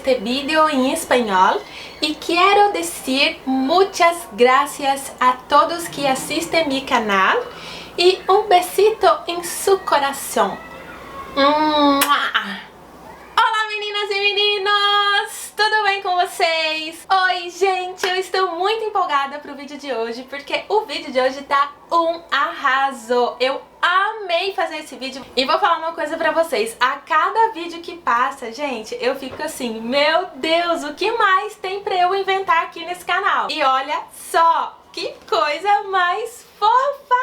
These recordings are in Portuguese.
este vídeo en español y quiero decir muchas gracias a todos que asisten mi canal y un besito en su corazón. Olá meninas e meninos! Tudo bem com vocês? Oi gente, eu estou muito empolgada pro vídeo de hoje porque o vídeo de hoje tá um arraso. Eu amei fazer esse vídeo e vou falar uma coisa pra vocês. A cada vídeo que passa, gente, eu fico assim, meu Deus, o que mais tem pra eu inventar aqui nesse canal? E olha só, que coisa mais fofa!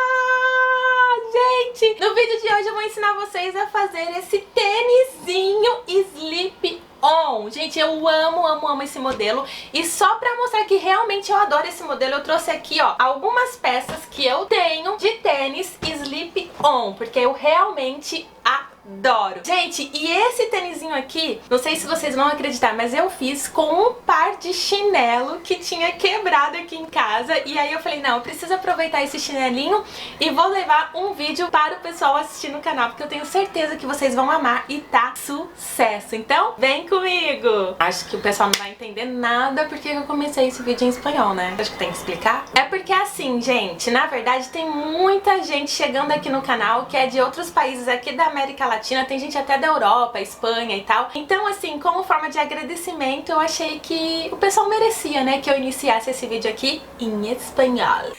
Gente, no vídeo de hoje eu vou ensinar vocês a fazer esse tênisinho slip-on. Gente, eu amo esse modelo. E só pra mostrar que realmente eu adoro esse modelo, eu trouxe aqui, ó, algumas peças que eu tenho de tênis slip-on, porque eu realmente adoro. Gente, e esse tênisinho aqui, não sei se vocês vão acreditar, mas eu fiz com um par de chinelo que tinha quebrado aqui em casa. E aí eu falei, não, eu preciso aproveitar esse chinelinho e vou levar um vídeo para o pessoal assistir no canal, porque eu tenho certeza que vocês vão amar e tá sucesso. Então, vem comigo! Acho que o pessoal não vai entender nada porque eu comecei esse vídeo em espanhol, né? Acho que tem que explicar. É porque assim, gente, na verdade tem muita gente chegando aqui no canal que é de outros países aqui da América Latina, tem gente até da Europa, Espanha e tal. Então assim, como forma de agradecimento, eu achei que o pessoal merecia, né, que eu iniciasse esse vídeo aqui em espanhol.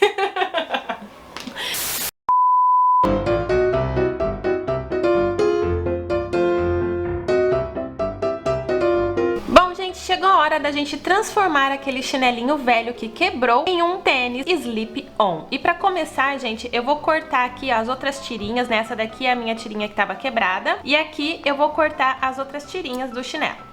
Chegou a hora da gente transformar aquele chinelinho velho que quebrou em um tênis slip-on. E pra começar, gente, eu vou cortar aqui as outras tirinhas, né? Essa daqui é a minha tirinha que tava quebrada. E aqui eu vou cortar as outras tirinhas do chinelo.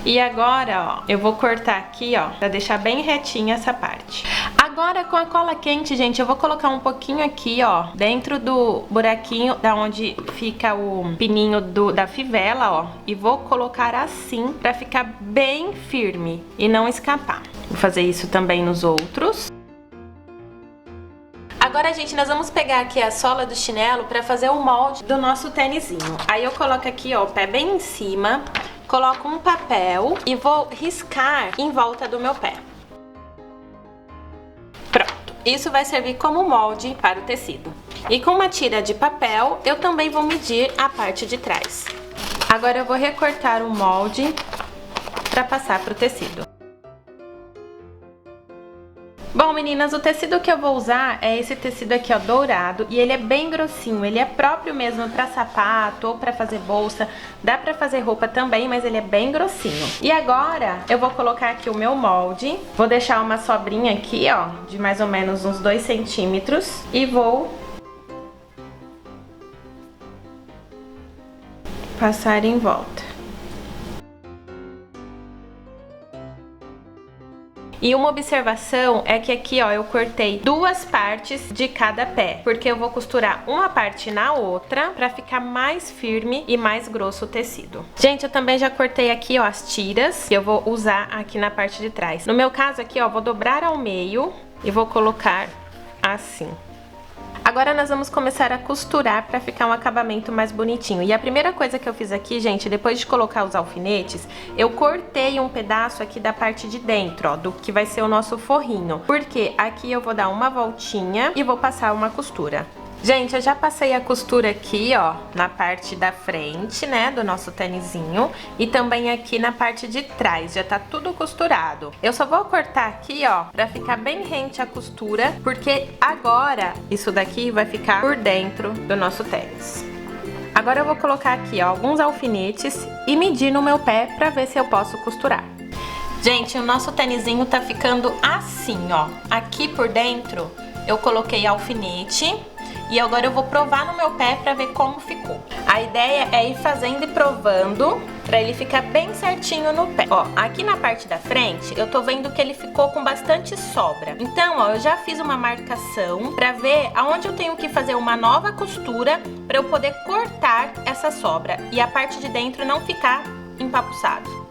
E agora, ó, eu vou cortar aqui, ó, pra deixar bem retinha essa parte. Agora, com a cola quente, gente, eu vou colocar um pouquinho aqui, ó, dentro do buraquinho da onde fica o pininho da fivela, ó. E vou colocar assim, pra ficar bem firme e não escapar. Vou fazer isso também nos outros. Agora, gente, nós vamos pegar aqui a sola do chinelo pra fazer o molde do nosso tênisinho. Aí eu coloco aqui, ó, o pé bem em cima, coloco um papel e vou riscar em volta do meu pé. Pronto, isso vai servir como molde para o tecido. E com uma tira de papel, eu também vou medir a parte de trás. Agora eu vou recortar o molde para passar para o tecido. Bom, meninas, o tecido que eu vou usar é esse tecido aqui, ó, dourado, e ele é bem grossinho, ele é próprio mesmo pra sapato ou pra fazer bolsa, dá pra fazer roupa também, mas ele é bem grossinho. E agora eu vou colocar aqui o meu molde, vou deixar uma sobrinha aqui, ó, de mais ou menos uns 2 centímetros, e vou passar em volta. E uma observação é que aqui, ó, eu cortei 2 partes de cada pé, porque eu vou costurar uma parte na outra pra ficar mais firme e mais grosso o tecido. Gente, eu também já cortei aqui, ó, as tiras que eu vou usar aqui na parte de trás. No meu caso aqui, ó, vou dobrar ao meio e vou colocar assim. Agora nós vamos começar a costurar para ficar um acabamento mais bonitinho. E a primeira coisa que eu fiz aqui, gente, depois de colocar os alfinetes, eu cortei um pedaço aqui da parte de dentro, ó, do que vai ser o nosso forrinho. Porque aqui eu vou dar uma voltinha e vou passar uma costura. Gente, eu já passei a costura aqui, ó, na parte da frente, né, do nosso tênisinho, e também aqui na parte de trás, já tá tudo costurado. Eu só vou cortar aqui, ó, pra ficar bem rente a costura, porque agora isso daqui vai ficar por dentro do nosso tênis. Agora eu vou colocar aqui, ó, alguns alfinetes e medir no meu pé pra ver se eu posso costurar. Gente, o nosso tênisinho tá ficando assim, ó. Aqui por dentro eu coloquei alfinete. E agora eu vou provar no meu pé pra ver como ficou. A ideia é ir fazendo e provando pra ele ficar bem certinho no pé. Ó, aqui na parte da frente eu tô vendo que ele ficou com bastante sobra. Então, ó, eu já fiz uma marcação pra ver aonde eu tenho que fazer uma nova costura pra eu poder cortar essa sobra e a parte de dentro não ficar empapuçado.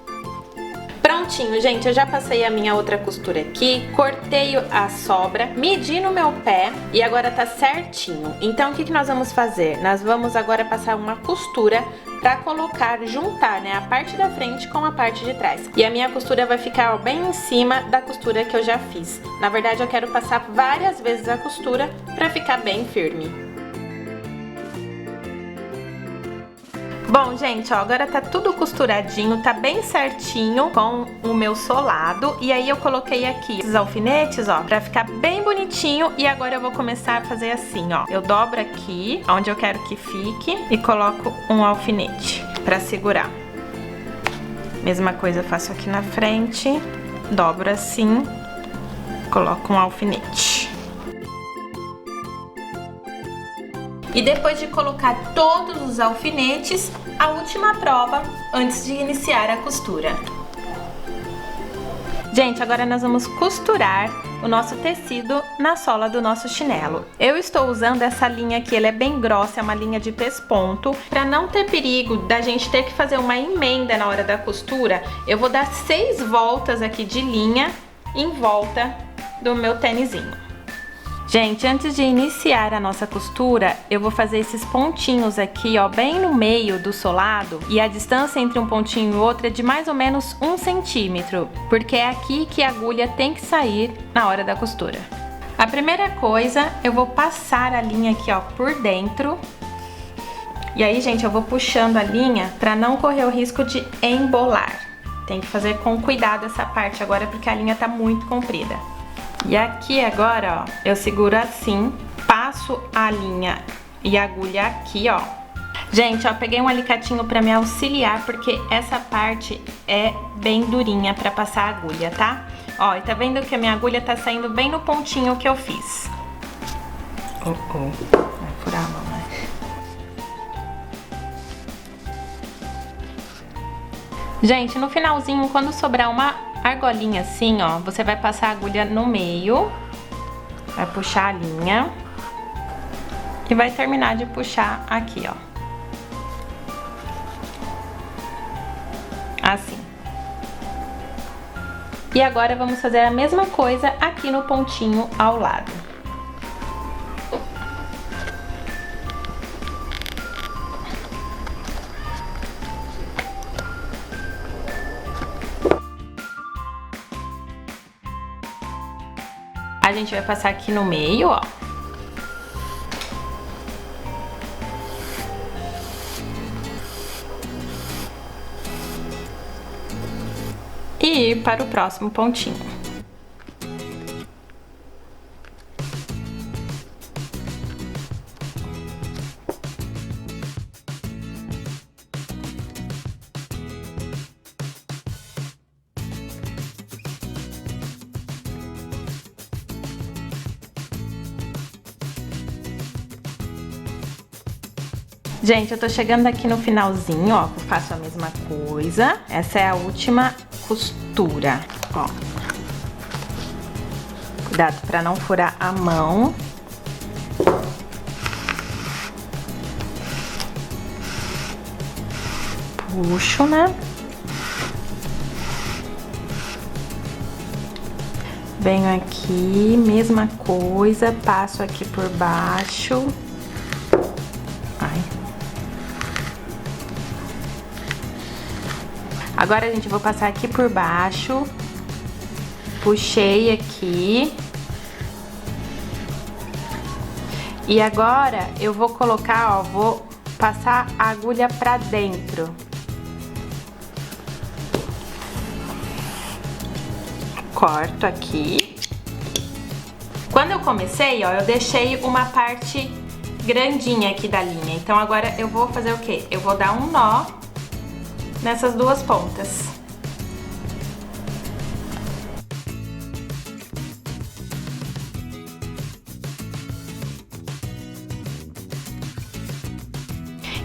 Prontinho, gente, eu já passei a minha outra costura aqui, cortei a sobra, medi no meu pé e agora tá certinho. Então, o que nós vamos fazer? Nós vamos agora passar uma costura pra colocar, juntar, né, a parte da frente com a parte de trás. E a minha costura vai ficar, ó, bem em cima da costura que eu já fiz. Na verdade, eu quero passar várias vezes a costura pra ficar bem firme. Bom, gente, ó, agora tá tudo costuradinho, tá bem certinho com o meu solado. E aí eu coloquei aqui esses alfinetes, ó, pra ficar bem bonitinho. E agora eu vou começar a fazer assim, ó. Eu dobro aqui, onde eu quero que fique, e coloco um alfinete pra segurar. Mesma coisa eu faço aqui na frente, dobro assim, coloco um alfinete. E depois de colocar todos os alfinetes, a última prova antes de iniciar a costura. Gente, agora nós vamos costurar o nosso tecido na sola do nosso chinelo. Eu estou usando essa linha aqui, ela é bem grossa, é uma linha de pesponto. Para não ter perigo da gente ter que fazer uma emenda na hora da costura, eu vou dar 6 voltas aqui de linha em volta do meu tênisinho. Gente, antes de iniciar a nossa costura, eu vou fazer esses pontinhos aqui, ó, bem no meio do solado. E a distância entre um pontinho e outro é de mais ou menos 1 centímetro, porque é aqui que a agulha tem que sair na hora da costura. A primeira coisa, eu vou passar a linha aqui, ó, por dentro. E aí, gente, eu vou puxando a linha para não correr o risco de embolar. Tem que fazer com cuidado essa parte agora, porque a linha tá muito comprida. E aqui agora, ó, eu seguro assim, passo a linha e a agulha aqui, ó. Gente, ó, peguei um alicatinho pra me auxiliar, porque essa parte é bem durinha pra passar a agulha, tá? Ó, e tá vendo que a minha agulha tá saindo bem no pontinho que eu fiz. Vai furar a mão, né? Gente, no finalzinho, quando sobrar uma argolinha assim, ó, você vai passar a agulha no meio, vai puxar a linha e vai terminar de puxar aqui, ó. Assim. E agora vamos fazer a mesma coisa aqui no pontinho ao lado. A gente vai passar aqui no meio, ó. E ir para o próximo pontinho. Gente, eu tô chegando aqui no finalzinho, ó, eu faço a mesma coisa. Essa é a última costura, ó. Cuidado pra não furar a mão. Puxo, né? Venho aqui, mesma coisa, passo aqui por baixo. Ai. Agora, gente, eu vou passar aqui por baixo, puxei aqui. E agora eu vou colocar, ó, vou passar a agulha pra dentro. Corto aqui. Quando eu comecei, ó, eu deixei uma parte grandinha aqui da linha. Então agora eu vou fazer o quê? Eu vou dar um nó nessas duas pontas.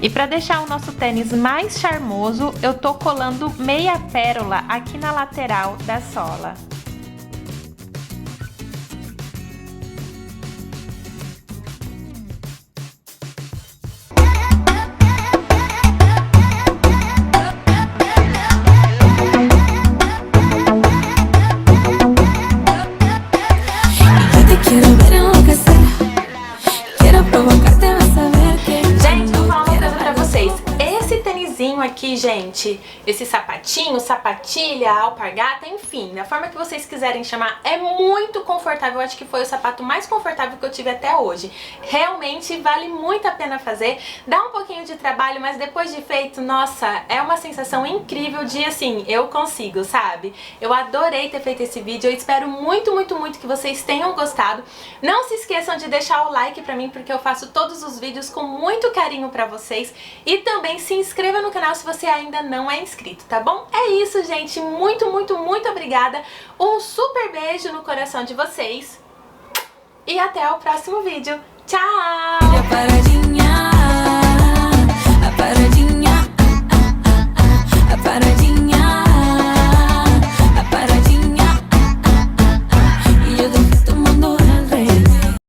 E para deixar o nosso tênis mais charmoso, eu tô colando meia pérola aqui na lateral da sola. gente, esse sapatinho, sapatilha, alpargata, enfim, da forma que vocês quiserem chamar, é muito confortável. Eu acho que foi o sapato mais confortável que eu tive até hoje. Realmente vale muito a pena fazer. Dá um pouquinho de trabalho, mas depois de feito, nossa, é uma sensação incrível de assim, eu consigo, sabe? Eu adorei ter feito esse vídeo, eu espero muito, muito, muito que vocês tenham gostado. Não se esqueçam de deixar o like pra mim, porque eu faço todos os vídeos com muito carinho pra vocês. E também se inscreva no canal se você ainda não é inscrito, tá bom? É isso, gente. Muito, muito, muito obrigada. Um super beijo no coração de vocês. E até o próximo vídeo. Tchau! A paradinha,